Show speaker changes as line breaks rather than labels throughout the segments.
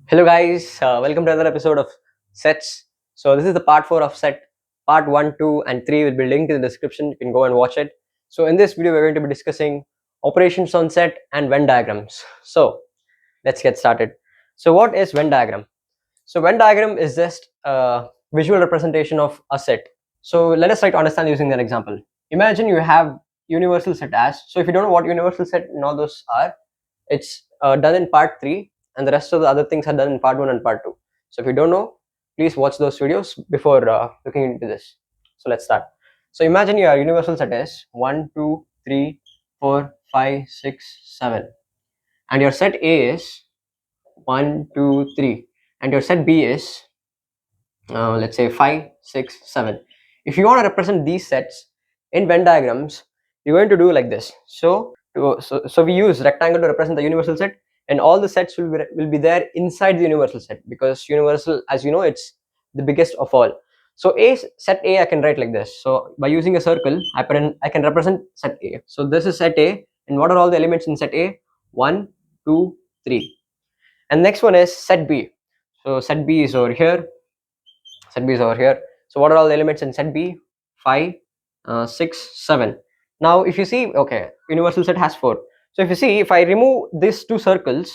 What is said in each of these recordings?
Hello guys, welcome to another episode of Sets. So this is the part 4 of Set. Part 1, 2 and 3 will be linked in the description. You can go and watch it. So in this video we're going to be discussing operations on set and Venn diagrams. So let's get started. So what is Venn diagram? So Venn diagram is just a visual representation of a set. So let us try to understand using an example. Imagine you have universal set as, so if you don't know what universal set and all those are, it's done in part 3 and the rest of the other things are done in part 1 and part 2. So if you don't know, please watch those videos before looking into this. So let's start. So imagine your universal set is 1 2 3 4 5 6 7 and your set A is 1 2 3 and your set B is let's say 5 6 7. If you want to represent these sets in Venn diagrams, you're going to do like this. So we use rectangle to represent the universal set, and all the sets will be there inside the universal set, because universal, as you know, it's the biggest of all. So set A I can write like this. So by using a circle, I can represent set A. So this is set A, and what are all the elements in set A? 1 2 3. And next one is set B. So set B is over here, set B is over here. So what are all the elements in set B? 5 6 7. Now if you see, okay, universal set has 4. So if you see, if I remove these two circles,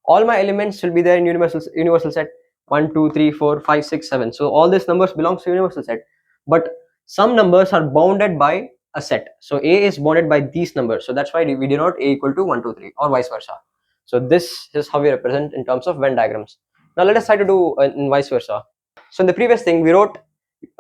all my elements will be there in universal set. 1 2 3 4 5 6 7. So all these numbers belongs to universal set, but some numbers are bounded by a set. So A is bounded by these numbers, so that's why we denote A equal to 1 2 3 or vice versa. So this is how we represent in terms of Venn diagrams. Now let us try to do in vice versa. So in the previous thing, we wrote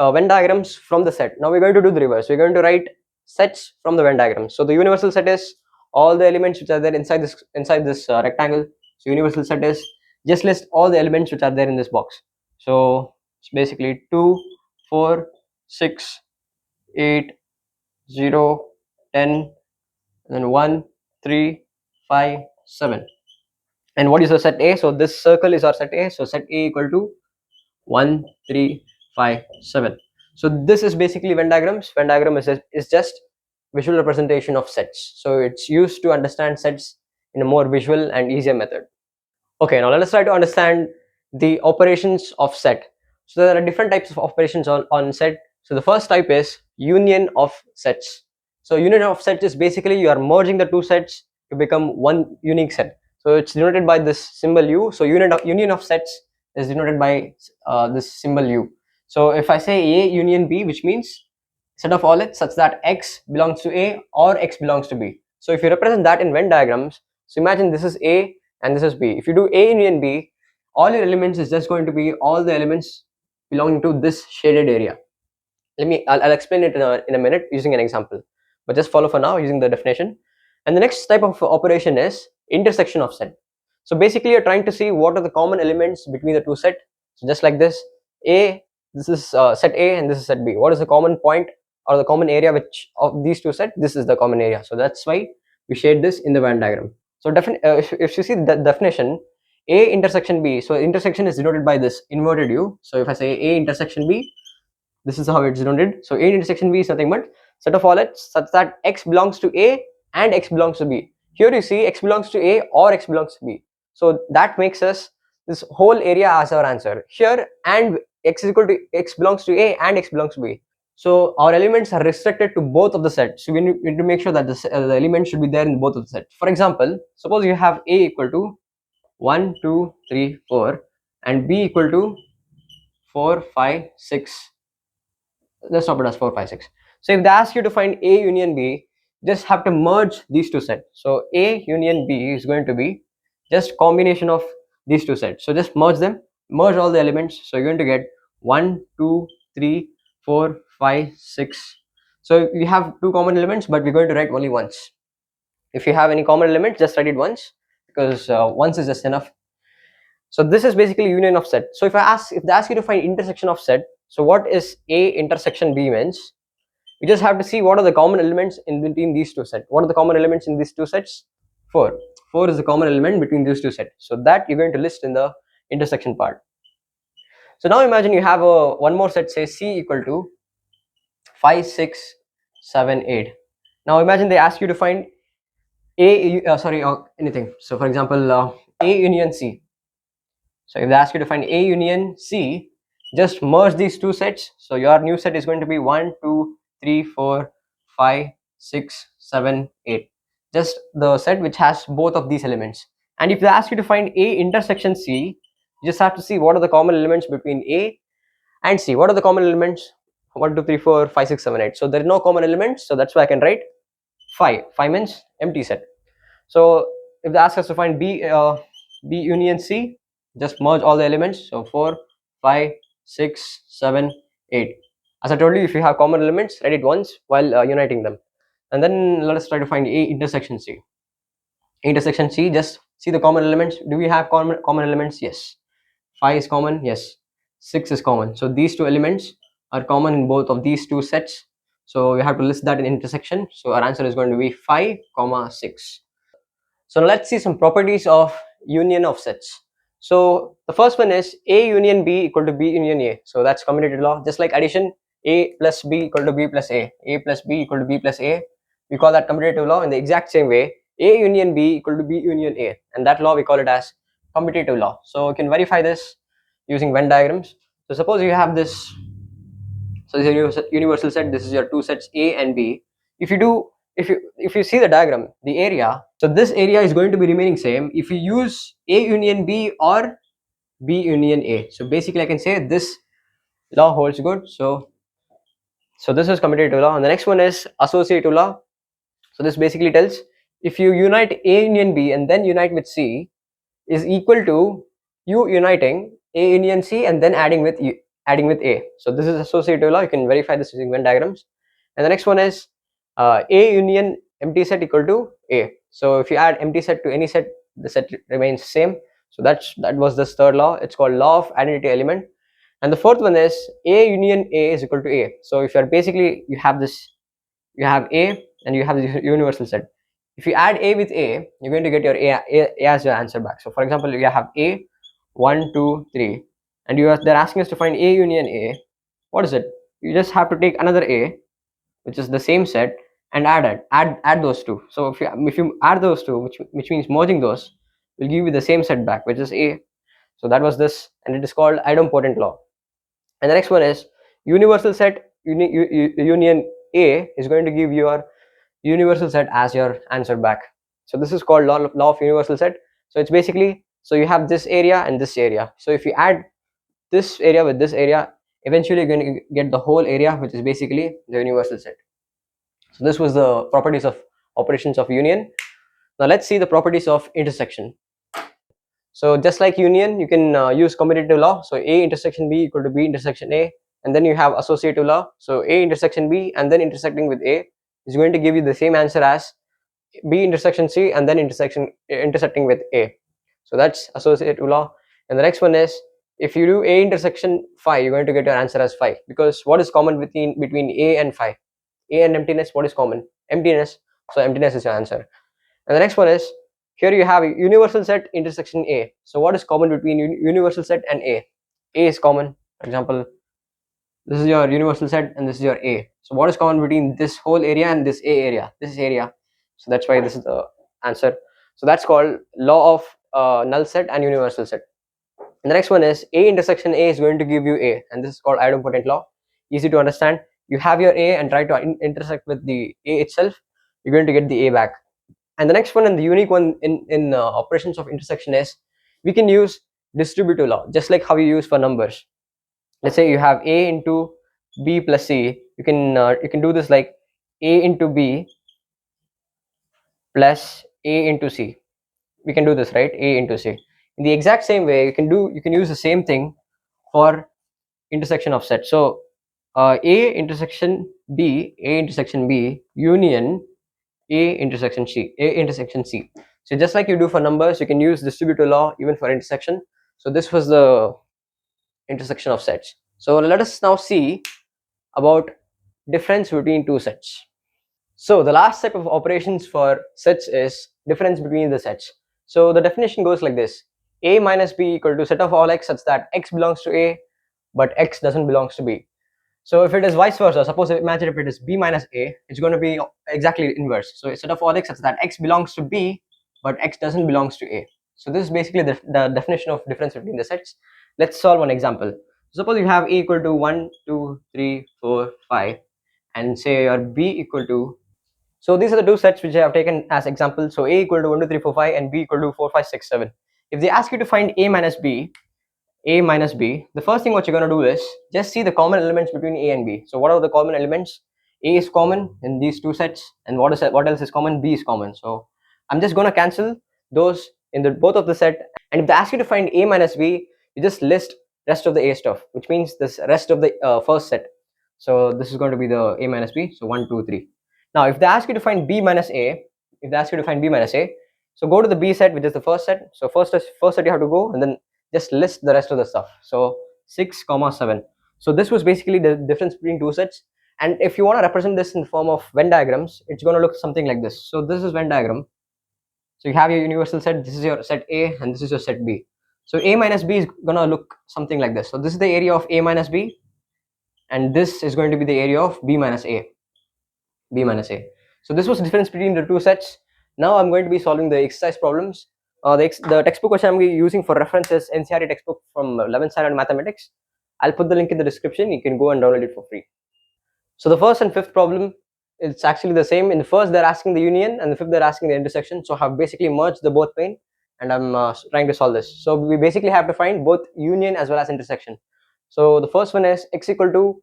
Venn diagrams from the set. Now we're going to do the reverse. We're going to write sets from the Venn diagram. So the universal set is all the elements which are there inside this rectangle. So universal set is just list all the elements which are there in this box. So it's basically 2 4 6 8 0 10 and then 1 3 5 7. And what is the set A? So this circle is our set A. So set A equal to 1 3 5 7. So this is basically Venn diagrams. Venn diagram is just visual representation of sets, so it's used to understand sets in a more visual and easier method. Okay, now let us try to understand the operations of set. So there are different types of operations on set. So the first type is union of sets. So union of sets is basically you are merging the two sets to become one unique set. So it's denoted by this symbol U. So union of sets is denoted by this symbol U. So if I say A union B, which means set of all x such that x belongs to A or x belongs to B. So if you represent that in Venn diagrams, so imagine this is A and this is B. If you do A union B, all your elements is just going to be all the elements belonging to this shaded area. I'll explain it in a minute using an example, but just follow for now using the definition. And the next type of operation is intersection of set. So basically you're trying to see what are the common elements between the two sets. So just like this this is set A and this is set B. What is the common point or the common area which of these two sets? This is the common area. So that's why we shade this in the Venn diagram. So if you see the definition, A intersection B, so intersection is denoted by this inverted U. So if I say A intersection B, this is how it's denoted. So A intersection B is nothing but set of all x such that x belongs to A and x belongs to B. Here you see x belongs to A or x belongs to B. So that makes us this whole area as our answer. Here and x is equal to x belongs to A and x belongs to B. So our elements are restricted to both of the sets. So we need to make sure that the elements should be there in both of the sets. For example, suppose you have A equal to 1 2 3 4 and B equal to 4 5 6. Let's stop it as 4 5 6. So if they ask you to find A union B, just have to merge these two sets. So A union B is going to be just combination of these two sets. So just merge them, merge all the elements. So you're going to get 1 2 3 4 5 6. So we have two common elements, but we're going to write only once. If you have any common element, just write it once, because once is just enough. So this is basically union of set. So if they ask you to find intersection of set, so what is A intersection B means? You just have to see what are the common elements in between these two sets. What are the common elements in these two sets? 4. 4 is the common element between these two sets. So that you're going to list in the intersection part. So now imagine you have one more set, say C equal to 5 6 7 8. Now imagine they ask you to find anything. So for example, A union C. So if they ask you to find A union C, just merge these two sets. So your new set is going to be 1, 2, 3, 4, 5, 6, 7, 8. Just the set which has both of these elements. And if they ask you to find A intersection C, you just have to see what are the common elements between A and C. What are the common elements? 1, 2, 3, 4, 5, 6, 7, 8. So there is no common elements. So that's why I can write 5. 5 means empty set. So if they ask us to find B union C, just merge all the elements. So 4, 5, 6, 7, 8. As I told you, if you have common elements, write it once while uniting them. And then let us try to find A intersection C. Intersection C, just see the common elements. Do we have common elements? Yes. 5 is common. Yes. 6 is common. So these two elements are common in both of these two sets. So we have to list that in intersection. So our answer is going to be 5, 6. So let's see some properties of union of sets. So the first one is A union B equal to B union A. So that's commutative law. Just like addition, A plus B equal to B plus A plus B equal to B plus A. We call that commutative law. In the exact same way, A union B equal to B union A, and that law we call it as commutative law. So you can verify this using Venn diagrams. So suppose you have this. So this is a universal set. This is your two sets A and B. If you do, if you see the diagram, the area. So this area is going to be remaining same if you use A union B or B union A. So basically, I can say this law holds good. So this is commutative law, and the next one is associative law. So this basically tells if you unite A union B and then unite with C is equal to you uniting A union C and then adding with A. So this is associative law. You can verify this using Venn diagrams. And the next one is A union empty set equal to A. So if you add empty set to any set, the set remains same. So that was this third law. It's called law of identity element. And the fourth one is A union A is equal to A. So if you're basically you have A and you have this universal set. If you add A with A, you're going to get your A as your answer back. So for example, you have A 1, 2, 3, and they're asking us to find A union A. What is it? You just have to take another A, which is the same set, and add those two. So if you add those two, which means merging those, will give you the same set back, which is A. So that was this, and it is called idempotent law. And the next one is universal set union A is going to give your universal set as your answer back. So this is called law of universal set. So it's basically, so you have this area and this area. So if you add this area with this area, eventually you're going to get the whole area, which is basically the universal set. So this was the properties of operations of union. Now let's see the properties of intersection. So just like union, you can use commutative law. So A intersection B equal to B intersection A, and then you have associative law. So A intersection B and then intersecting with A is going to give you the same answer as B intersection C and then intersecting with A. So that's associative law. And the next one is if you do A intersection phi, you're going to get your answer as phi, because what is common between A and phi? A and emptiness, what is common? Emptiness. So emptiness is your answer. And the next one is here you have a universal set intersection A. So what is common between universal set and A? A is common. For example, this is your universal set and this is your A. So what is common between this whole area and this A area? This is area. So that's why this is the answer. So that's called law of null set and universal set. And the next one is A intersection A is going to give you A, and this is called idempotent law. Easy to understand. You have your A and try to intersect with the A itself, you're going to get the A back. And the next one, and the unique one in operations of intersection, is we can use distributive law, just like how you use for numbers. Let's say you have A into B plus C. You can do this like A into B plus A into C. We can do this, right? A into C. In the exact same way, you can use the same thing for intersection of set. So A intersection B union A intersection C. So just like you do for numbers, you can use distributive law even for intersection. So this was the intersection of sets. So let us now see about difference between two sets. So the last step of operations for sets is difference between the sets. So the definition goes like this: A minus B equal to set of all x such that x belongs to A but x doesn't belongs to B. So if it is vice versa, suppose imagine if it is B minus A, it's going to be exactly inverse. So a set of all x such that x belongs to B but x doesn't belongs to A. So this is basically the definition of difference between the sets. Let's solve one example. Suppose you have A equal to 1, 2, 3, 4, 5, and say your B equal to, so these are the two sets which I have taken as examples. So A equal to 1, 2, 3, 4, 5 and B equal to 4, 5, 6, 7. If they ask you to find A minus B, the first thing what you're going to do is just see the common elements between A and B. So what are the common elements? A is common in these two sets, and what else is common? B is common. So I'm just going to cancel those in the both of the set. And if they ask you to find A minus B, you just list rest of the A stuff, which means this rest of the first set. So this is going to be the A minus B. So 1, 2, 3. Now if they ask you to find B minus A, if they ask you to find B minus A, so go to the B set, which is the first set. So first set you have to go, and then just list the rest of the stuff. So 6 comma 7. So this was basically the difference between two sets. And if you want to represent this in the form of Venn diagrams, it's going to look something like this. So this is Venn diagram. So you have your universal set, this is your set A, and this is your set B. So A minus B is going to look something like this. So this is the area of A minus B, and this is going to be the area of B minus A. So this was the difference between the two sets. Now I'm going to be solving the exercise problems. The textbook which I'm using for reference is Ncert textbook from 11th standard mathematics. I'll put the link in the description. You can go and download it for free. So the first and fifth problem, it's actually the same. In the first they're asking the union, and the fifth they're asking the intersection. So I've basically merged the both plane, and I'm trying to solve this. So we basically have to find both union as well as intersection. So the first one is x equal to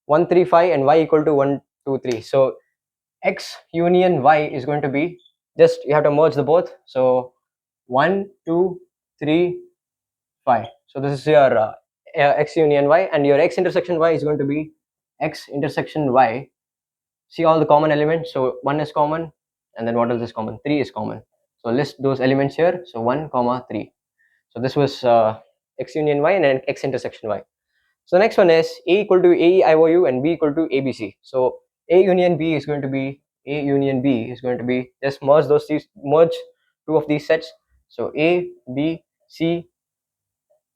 1, 3, 5 and y equal to 1, 2, 3. So x union y is going to be, just you have to merge the both. So 1, 2, 3, 5. So this is your x union y, and your x intersection y is going to be x intersection y. See all the common elements. So 1 is common, and then what else is common? 3 is common. So list those elements here. So 1 comma 3. So this was x union y and then x intersection y. So next one is A equal to AEIOU and B equal to ABC. So A union B is going to be just merge merge two of these sets. So A, B, C,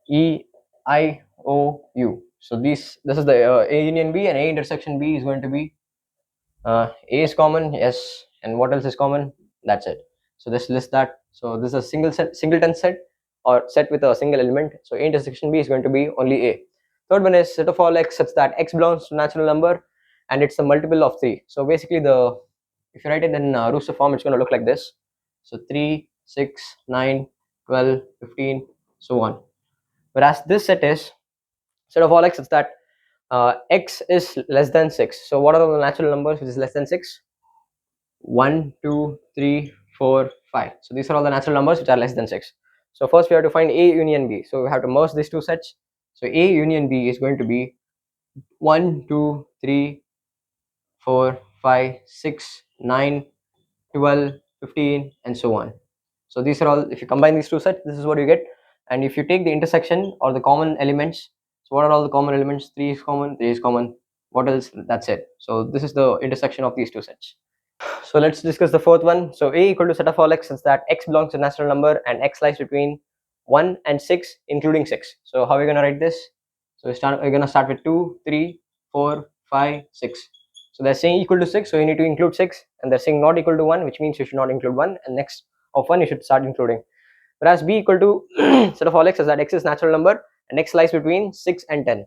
E, I, O, U. So this is the A union B, and A intersection B is going to be A is common, yes, and what else is common? That's it. So just list that. So this is a singleton set, or set with a single element. So A intersection B is going to be only A. Third one is set of all x such that x belongs to natural number and it's a multiple of 3. So basically if you write it in Rooster form, it's going to look like this. So 3, 6, 9, 12, 15, so on. Whereas this set is set of all x such that x is less than 6. So what are the natural numbers which is less than 6? 1, 2, 3, 4, 5. So these are all the natural numbers which are less than 6. So first we have to find A union B. So we have to merge these two sets. So A union B is going to be 1, 2, 3, 4, 5, 6, 9, 12, 15, and so on. So these are all, if you combine these two sets, this is what you get. And if you take the intersection or the common elements, so what are all the common elements? 3 is common, 3 is common. What else? That's it. So this is the intersection of these two sets. So let's discuss the fourth one. So A equal to set of all x is that x belongs to natural number and x lies between 1 and 6, including 6. So how are we going to write this? So we're going to start with 2, 3, 4, 5, 6. So they're saying equal to 6, so you need to include 6, and they're saying not equal to 1, which means you should not include 1, and next of 1 you should start including. Whereas B equal to set of all x is that x is natural number and x lies between 6 and 10.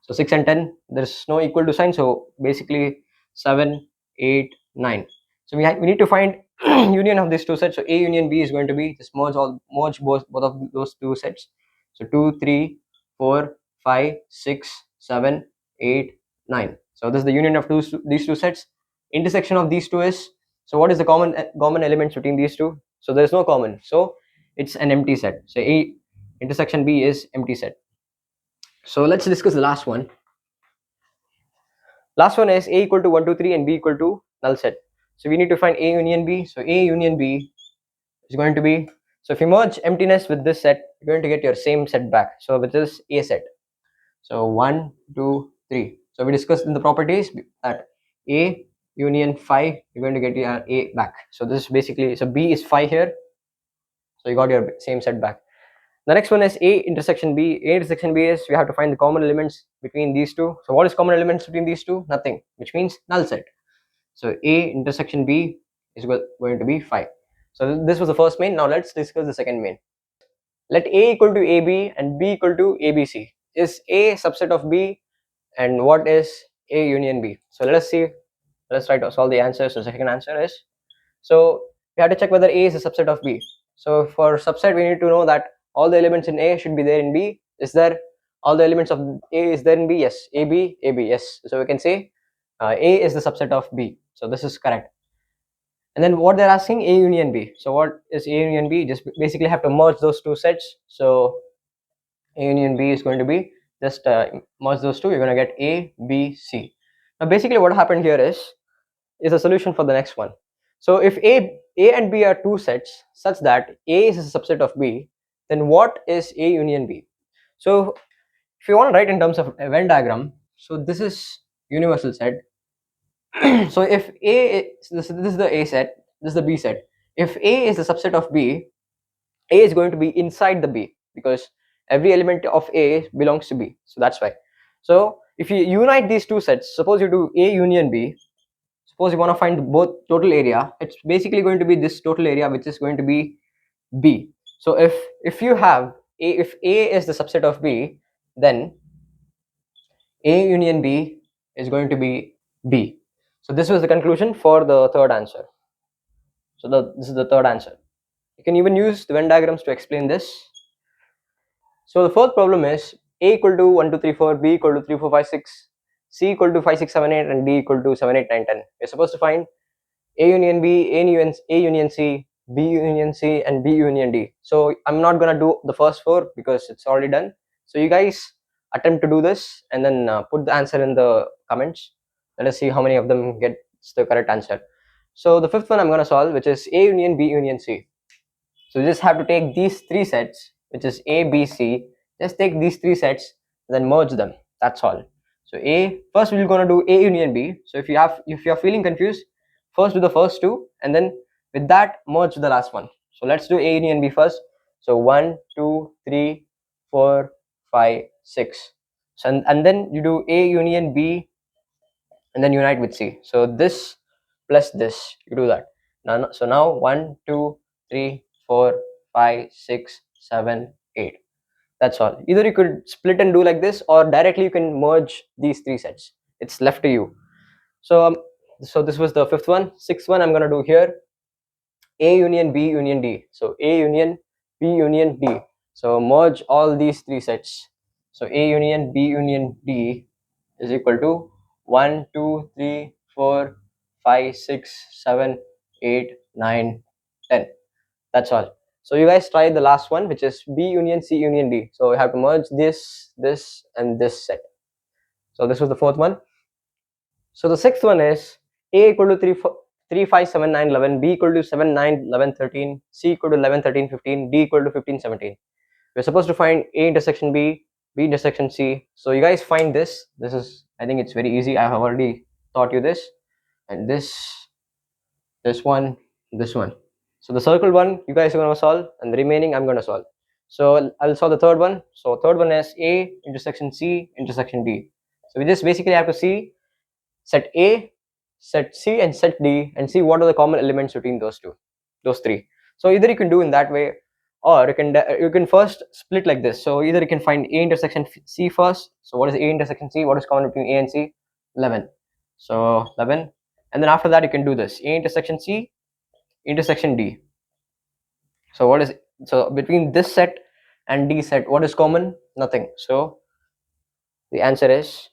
So 6 and 10, there's no equal to sign, so basically 7, 8, 9. So we need to find union of these two sets. So A union B is going to be just merge both of those two sets. So 2, 3, 4, 5, 6, 7, 8, 9. So this is the union of these two sets. Intersection of these two is, so what is the common elements between these two? So there is no common, so it's an empty set. So A intersection B is empty set. So let's discuss the last one. Last one is A equal to 1, 2, 3 and B equal to null set. So we need to find A union B. So A union B is going to be, so if you merge emptiness with this set, you're going to get your same set back. So which is A set. So 1, 2, 3. So we discussed in the properties that A union phi, you're going to get your A back. So this is basically, so B is phi here. So you got your same set back. The next one is A intersection B. A intersection B is, we have to find the common elements between these two. So what is common elements between these two? Nothing, which means null set. So A intersection B is going to be phi. So this was the first main. Now let's discuss the second main. Let A equal to AB and B equal to ABC. Is A subset of B, and what is A union B? So let us see. Let's try to solve the answer. So the second answer is, so we have to check whether A is a subset of B. So for subset, we need to know that all the elements in A should be there in B. Is there all the elements of A is there in B? Yes. AB, AB, yes. So we can say A is the subset of B. So this is correct. And then what they're asking, A union B. So what is A union B? Just basically have to merge those two sets. So A union B is going to be just merge those two. You're going to get A, B, C. Now basically what happened here is a solution for the next one. So if A and B are two sets such that A is a subset of B, then what is A union B? So if you want to write in terms of a Venn diagram, so this is universal set. So if this is the A set, this is the B set. If A is the subset of B, A is going to be inside the B because every element of A belongs to B. So that's why. So if you unite these two sets, suppose you do A union B, suppose you want to find both total area, it's basically going to be this total area which is going to be B. So if you have if A is the subset of B, then A union B is going to be B. So this was the conclusion for the third answer. So this is the third answer. You can even use the Venn diagrams to explain this. So the fourth problem is A equal to 1, 2, 3, 4, B equal to 3, 4, 5, 6, C equal to 5, 6, 7, 8, and D equal to 7, 8, 9, 10. We're supposed to find A union B, A union C, B union C, and B union D. So I'm not gonna do the first four because it's already done. So you guys attempt to do this and then put the answer in the comments. Let us see how many of them gets the correct answer. So the fifth one I'm gonna solve, which is A union B union C. So you just have to take these three sets, which is A, B, C. Just take these three sets, then merge them. That's all. So first we're gonna do A union B. So if you're feeling confused, first do the first two, and then with that merge the last one. So let's do A union B first. So 1, 2, 3, 4, 5, 6. So and then you do A union B and then unite with C. So this plus this, you do that. Now 1, 2, 3, 4, 5, 6, 7, 8. That's all. Either you could split and do like this, or directly you can merge these three sets. It's left to you. So this was the fifth one. Sixth one I'm gonna do here. A union B union D. So A union B union D. So merge all these three sets. So A union B union D is equal to 1, 2, 3, 4, 5, 6, 7, 8, 9, 10. That's all. So you guys try the last one, which is B union C union D. So you have to merge this, and this set. So this was the fourth one. So the sixth one is A equal to 3, 5, 7, 9, 11, B equal to 7, 9, 11, 13, C equal to 11, 13, 15, D equal to 15, 17. We're supposed to find A intersection B, B intersection C. So you guys find this. This is, I think it's very easy. I have already taught you this. And this one, this one. So the circle one, you guys are going to solve, and the remaining I'm going to solve. So I'll solve the third one. So third one is A intersection C intersection D. So we just basically have to see set A, set C, and set D, and see what are the common elements between those three. So either you can do in that way, or you can first split like this. So either you can find A intersection C first. So what is A intersection C? What is common between A and C? 11. So 11, and then after that you can do this: A intersection C intersection D. So between this set and D set, what is common? Nothing. So the answer is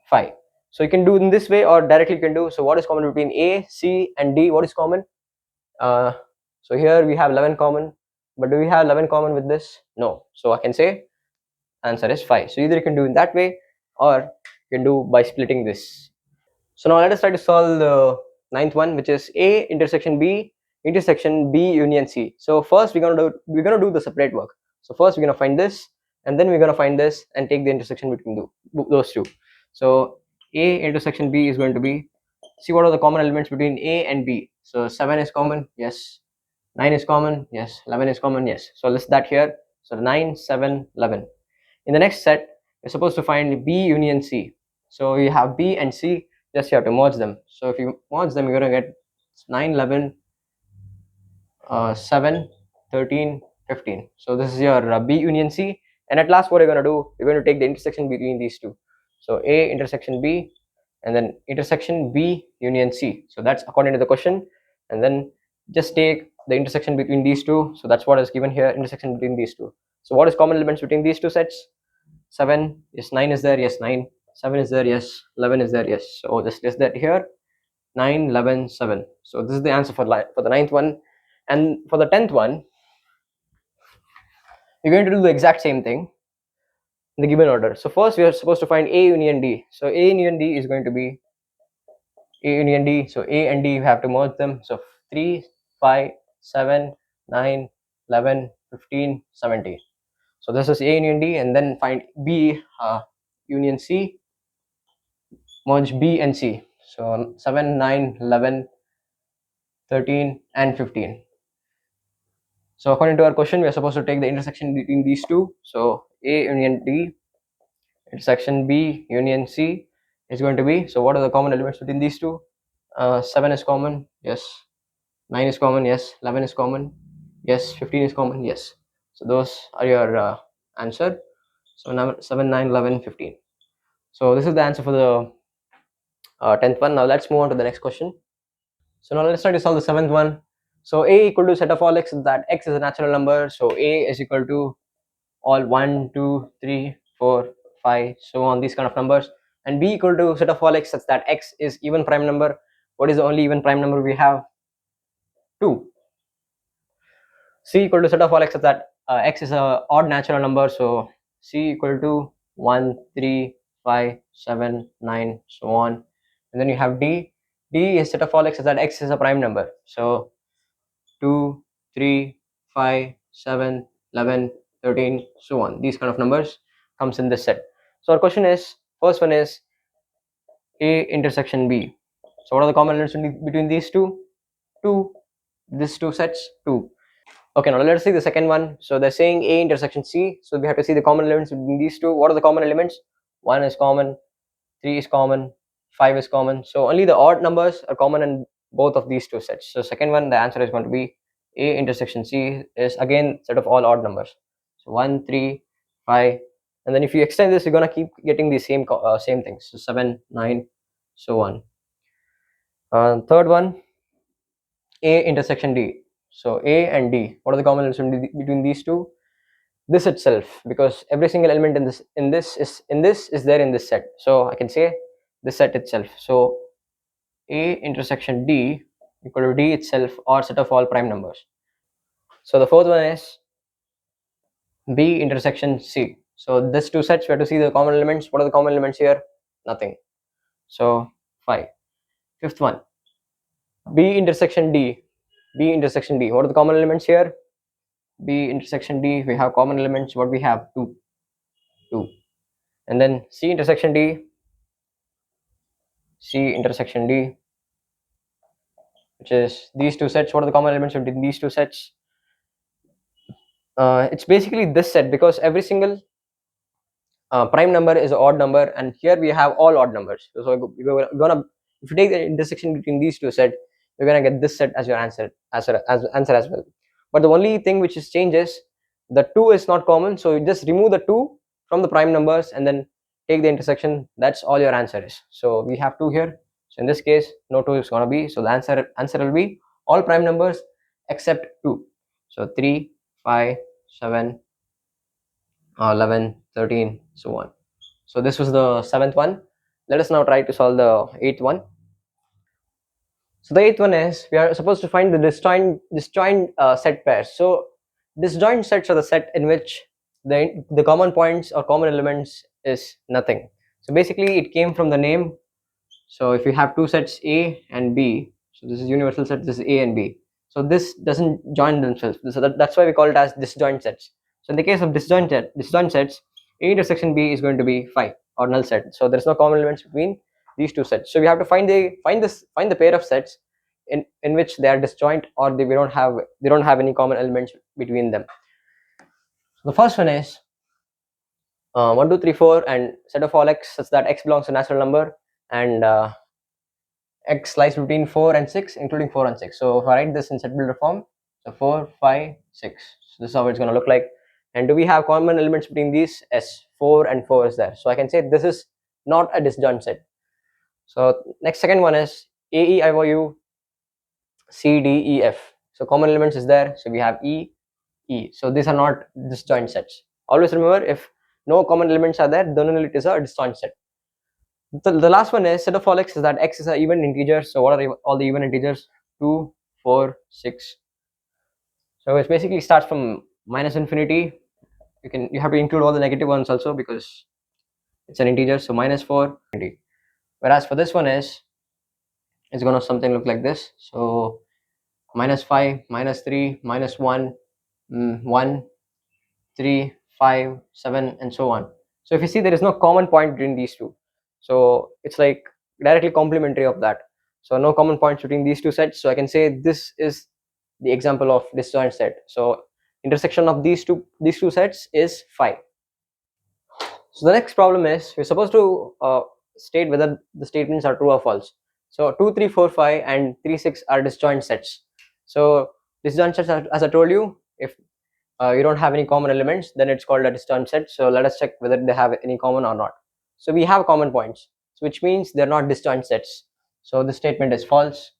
5. So you can do in this way, or directly you can do. So what is common between A, C, and D? What is common? So here we have 11 common, but do we have 11 common with this? No. So I can say answer is 5. So either you can do in that way, or you can do by splitting this. So now let us try to solve the ninth one, which is A intersection B intersection B union C. So first we're gonna do the separate work. So first we're gonna find this, and then we're gonna find this and take the intersection between those two. So A intersection B is going to be, see what are the common elements between A and B. So 7 is common, yes. 9 is common, yes. 11 is common, yes. So list that here. So 9, 7, 11. In the next set, you're supposed to find B union C. So you have B and C, just you have to merge them. So if you merge them, you're gonna get 9, 11, 7, 13, 15. So this is your B union C. And at last, what you're going to do, you're going to take the intersection between these two. So A intersection B, and then intersection B union C. So that's according to the question. And then just take the intersection between these two. So that's what is given here, intersection between these two. So what is common elements between these two sets? 7, yes, 9 is there, yes, 9. 7 is there, yes, 11 is there, yes. So just list that here. 9, 11, 7. So this is the answer for the ninth one. And for the 10th one, you're going to do the exact same thing in the given order. So first we are supposed to find A union D. So A union D is going to be A union D. So A and D, you have to merge them. So 3, 5, 7, 9, 11, 15, 17. So this is A union D, and then find B union C, merge B and C. So 7, 9, 11, 13, and 15. So according to our question, we are supposed to take the intersection between these two. So A union D intersection B union C is going to be, so what are the common elements between these two? 7 is common, yes. 9 is common, yes. 11 is common, yes. 15 is common, yes. So those are your answer. So 7, 9, 11, 15. So this is the answer for the 10th one. Now let's move on to the next question. So now let's try to solve the 7th one. So A equal to set of all x, that x is a natural number. So A is equal to all 1, 2, 3, 4, 5, so on, these kind of numbers. And B equal to set of all x such that x is even prime number. What is the only even prime number we have? 2. C equal to set of all x such that x is a odd natural number. So C equal to 1, 3, 5, 7, 9, so on. And then you have D. D is set of all x such that x is a prime number. So 2, 3, 5, 7, 11, 13, so on. These kind of numbers comes in this set. So our question is, first one is A intersection B. So what are the common elements between these two? 2. These two sets, 2. Okay, now let's see the second one. So they're saying A intersection C. So we have to see the common elements between these two. What are the common elements? 1 is common, 3 is common, 5 is common. So only the odd numbers are common in both of these two sets. So second one, the answer is going to be A intersection C is again set of all odd numbers. So 1, 3, 5, and then if you extend this, you're gonna keep getting the same things. So 7, 9, so on. Third one, A intersection D. So A and D, what are the common elements between these two? This itself, because every single element in this is there in this set. So I can say this set itself. So A intersection D equal to D itself or set of all prime numbers. So the fourth one is B intersection C. So this two sets we have to see the common elements. What are the common elements here? Nothing. So 5. Fifth one, B intersection D. B intersection D. What are the common elements here? B intersection D, we have common elements. What we have? 2. 2. And then C intersection D. C intersection D, which is these two sets. What are the common elements between these two sets? It's basically this set, because every single prime number is an odd number, and here we have all odd numbers. So we're gonna, if you take the intersection between these two sets, you're gonna get this set as your answer as well. But the only thing which is changes, the 2 is not common, so you just remove the 2 from the prime numbers and then take the intersection. That's all your answer is. So we have 2 here. So in this case, no 2 is gonna be. So the answer will be all prime numbers except 2. So 3, 5, 7, 11, 13, so on. So this was the 7th one. Let us now try to solve the 8th one. So the 8th one is, we are supposed to find the disjoint set pairs. So disjoint sets are the set in which the common points or common elements is nothing. So basically it came from the name. So if you have two sets A and B, so this is universal set, this is A and B. So this doesn't join themselves. So that's why we call it as disjoint sets. So in the case of disjoint sets, A intersection B is going to be phi or null set. So there's no common elements between these two sets. So we have to find the pair of sets in which they are disjoint, or they don't have any common elements between them. So the first one is 1, 2, 3, 4 and set of all x such that x belongs to a natural number, and x lies between 4 and 6, including 4 and 6. So if I write this in set builder form, So 4, 5, 6. So this is how it's going to look like. And do we have common elements between these? S, 4 and 4 is there. So I can say this is not a disjoint set. So next second one is A, E, I, O, U, C, D, E, F. So common elements is there. So we have E, E. So these are not disjoint sets. Always remember, if no common elements are there, then only it is a disjoint set. The last one is set of all x is that x is an even integer. So what are all the even integers? 2, 4, 6. So it basically starts from minus infinity. You have to include all the negative ones also because it's an integer. So minus 4, infinity. Whereas for this one is it's gonna something look like this. So minus 5, minus 3, minus 1, 1, 3, 5, 7, and so on. So if you see, there is no common point between these two. So it's like directly complementary of that. So no common points between these two sets. So I can say this is the example of disjoint set. So intersection of these two sets is 5. So the next problem is we're supposed to state whether the statements are true or false. So 2, 3, 4, 5 and 3, 6 are disjoint sets. So disjoint sets, as I told you, if you don't have any common elements, then it's called a disjoint set. So let us check whether they have any common or not. So we have common points, so which means they're not disjoint sets. So this statement is false.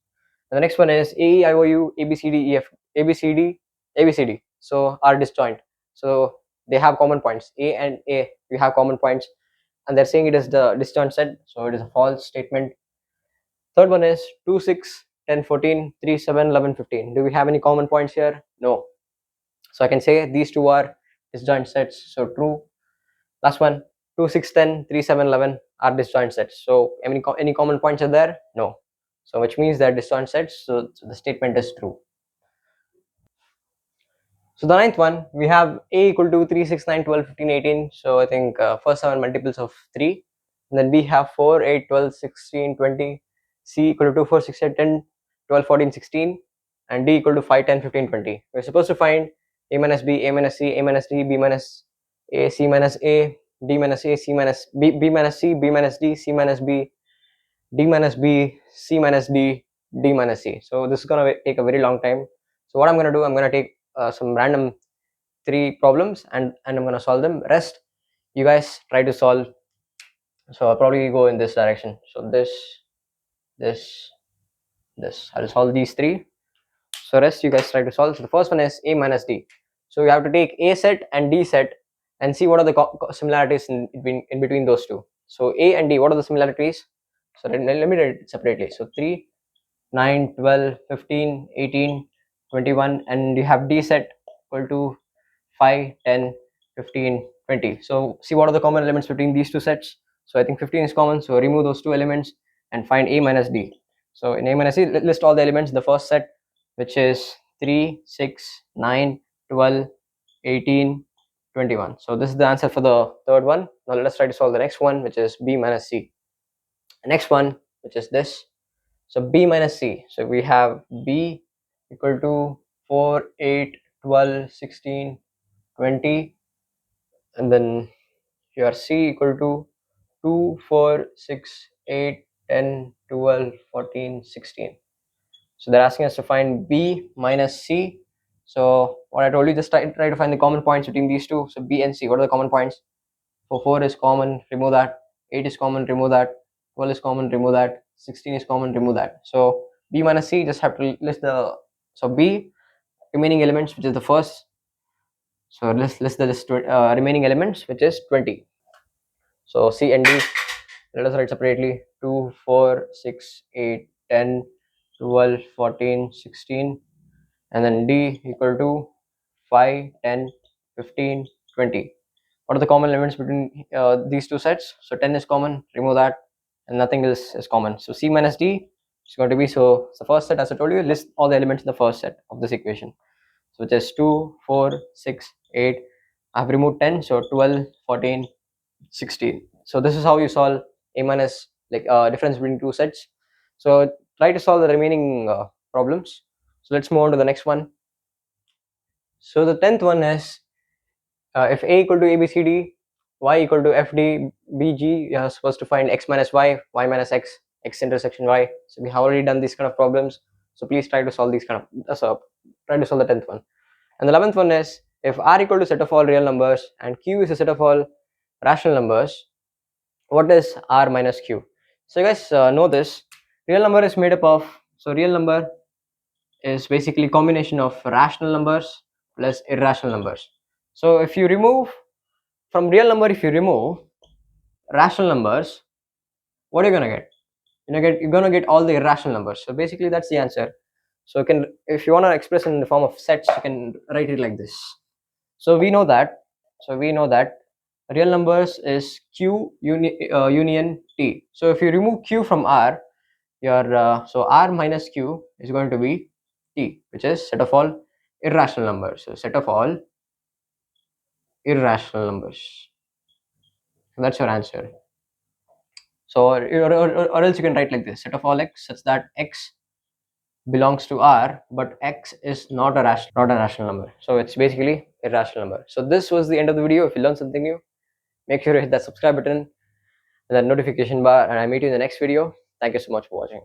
And the next one is A, E, I, O, U, A, B, C, D, E, F, A, B, C, D, A, B, C, D. So are disjoint. So they have common points. A and A, we have common points, and they're saying it is the disjoint set. So it is a false statement. Third one is 2, 6, 10, 14, 3, 7, 11, 15. Do we have any common points here? No. So I can say these two are disjoint sets. So true. Last one, 2, 6, 10, 3, 7, 11 are disjoint sets. So any common points are there? No. So which means they're disjoint sets. So the statement is true. So the ninth one, we have A equal to 3, 6, 9, 12, 15, 18. So I think first 7 multiples of 3. And then we have 4, 8, 12, 16, 20. C equal to 2, 4, 6, 8, 10, 12, 14, 16. And D equal to 5, 10, 15, 20. We're supposed to find A minus B, A minus C, A minus D, B minus A, C minus A, D minus A, C minus B, B minus C, B minus D, C minus B, D minus B, C minus D, D minus C. So this is going to take a very long time. So what I'm going to do, I'm going to take some random 3 problems and I'm going to solve them. Rest you guys try to solve. So I'll probably go in this direction. So this, I'll solve these 3. So rest you guys try to solve. So the first one is A minus D. So you have to take A set and D set and see what are the similarities in between those two. So A and D, what are the similarities? So let me write it separately. So 3, 9, 12, 15, 18, 21, and you have D set equal to 5, 10, 15, 20. So see what are the common elements between these two sets. So I think 15 is common. So remove those 2 elements and find A minus D. So in A minus D, list all the elements in the first set, which is 3, 6, 9, 12, 18, 21. So this is the answer for the third one. Now let us try to solve the next one, which is B minus C. The next one, which is this. So B minus C. So we have B equal to 4, 8, 12, 16, 20, and then your C equal to 2, 4, 6, 8, 10, 12, 14, 16. So they're asking us to find B minus C. So what I told you, just try to find the common points between these two. So B and C, what are the common points? So 4 is common, remove that. 8 is common, remove that. 12 is common, remove that. 16 is common, remove that. So B minus C, just have to list the, so B remaining elements, which is the first. So let's list the remaining elements, which is 20. So C and D, let us write separately. 2, 4, 6, 8, 10, 12, 14, 16, and then D equal to 5, 10, 15, 20. What are the common elements between these two sets? So 10 is common, remove that, and nothing else is common. So C minus D is going to be, so the first set, as I told you, list all the elements in the first set of this equation. So just 2, 4, 6, 8. I have removed 10, so 12, 14, 16. So this is how you solve A minus, like difference between two sets. So try to solve the remaining problems. So let's move on to the next one. So the 10th one is if A equal to ABCD, Y equal to FD, BG, you are supposed to find X minus Y, Y minus X, X intersection Y. So we have already done these kind of problems. So please try to solve these kind of try to solve the 10th one. And the 11th one is, if R equal to set of all real numbers and Q is a set of all rational numbers, what is R minus Q? So you guys know this. Real number is made up of, so real number is basically combination of rational numbers plus irrational numbers. So if you remove from real number, if you remove rational numbers, what are you gonna get? You're gonna get all the irrational numbers. So basically that's the answer. So you can, if you want to express in the form of sets, you can write it like this. So we know that. So we know that real numbers is Q union T. So if you remove Q from R, your so R minus Q is going to be T, which is set of all irrational numbers. So set of all irrational numbers. So that's your answer. So or else you can write like this: set of all x such that x belongs to R, but x is not a rational number. So it's basically a rational number. So this was the end of the video. If you learned something new, make sure to hit that subscribe button and that notification bar, and I meet you in the next video. Thank you so much for watching.